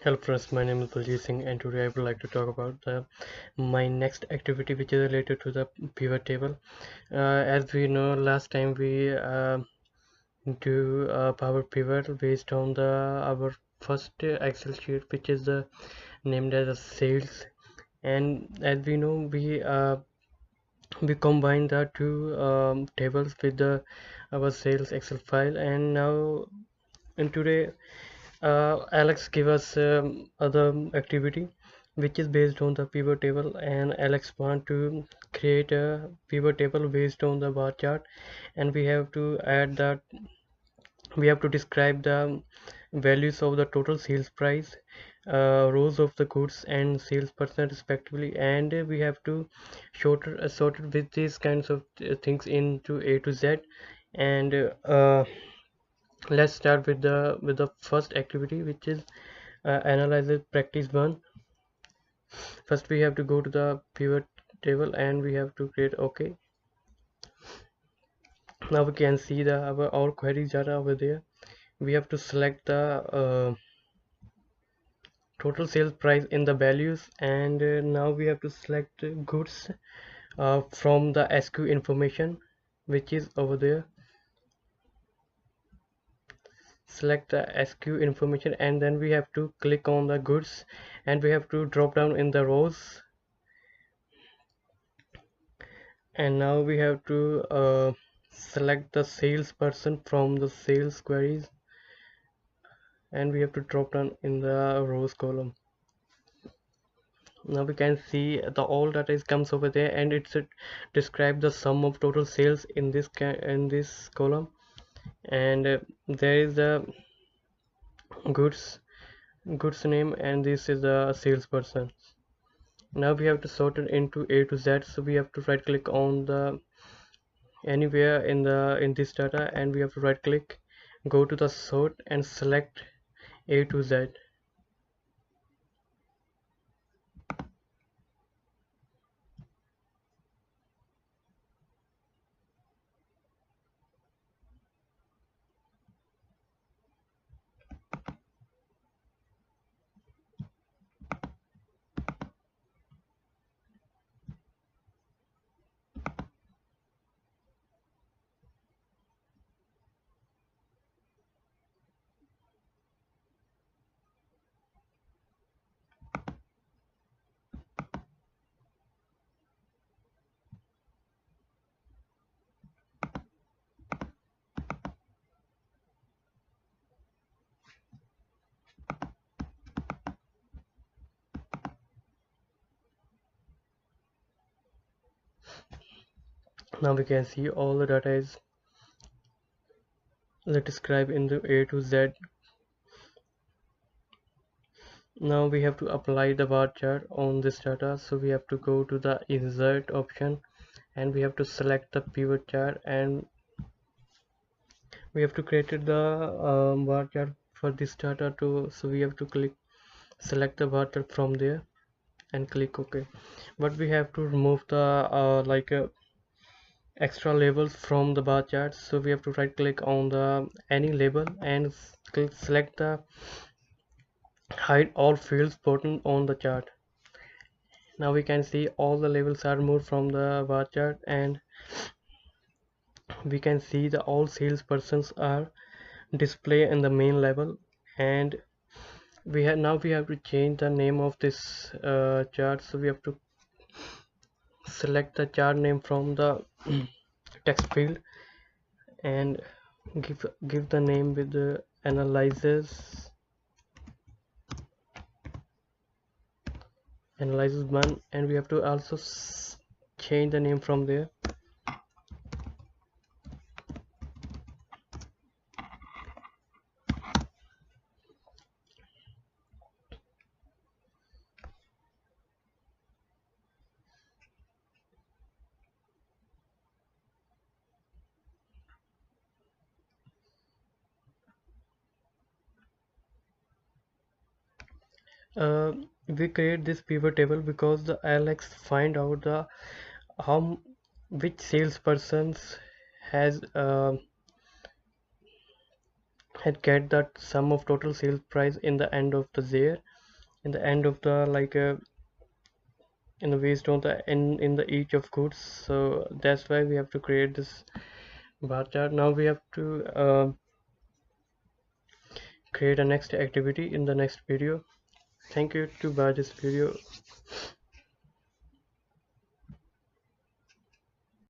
Hello friends, my name is BaljiSingh and today I would like to talk about my next activity which is related to the pivot table. As we know, last time we do power pivot based on our first Excel sheet, which is named as a sales. And as we know, we combine the two tables with our sales Excel file. And now in today Alex give us other activity which is based on the pivot table, and Alex want to create a pivot table based on the bar chart, and we have to describe the values of the total sales price, rows of the goods and sales percent respectively, and we have to sort it with these kinds of things into A to Z. And let's start with the first activity, which is analysis practice 1. First we have to go to the pivot table and we have to create OK. Now we can see our all queries data over there. We have to select the total sales price in the values, and now we have to select goods from the SKU information which is over there. Select the SKU information and then we have to click on the goods, and we have to drop down in the rows, and now we have to select the salesperson from the sales queries, and we have to drop down in the rows column. Now we can see the all data is comes over there, and it's describe the sum of total sales in this column, and there is the goods name, and this is the salesperson. Now we have to sort it into A to Z, so we have to right click on the anywhere in this data, and we have to right click, go to the sort and select A to Z. Now we can see all the data is described in the A to Z. Now we have to apply the bar chart on this data, so we have to go to the insert option and we have to select the pivot chart, and we have to create the bar chart for this data too, so we have to select the bar chart from there and click OK. But we have to remove the extra labels from the bar chart, so we have to right click on the any label and select the hide all fields button on the chart. Now we can see all the labels are removed from the bar chart, and we can see the all salespersons are displayed in the main level. And we have to change the name of this chart, so we have to select the chart name from the text field and give the name with the analysis 1, and we have to also change the name from there. We create this pivot table because the Alex find out the how which salespersons has had get that sum of total sales price in the end of the year. in the end of the in the waste on the in the each of goods. So that's why we have to create this bar chart. Now we have to create a next activity in the next video. Thank you to watch this video.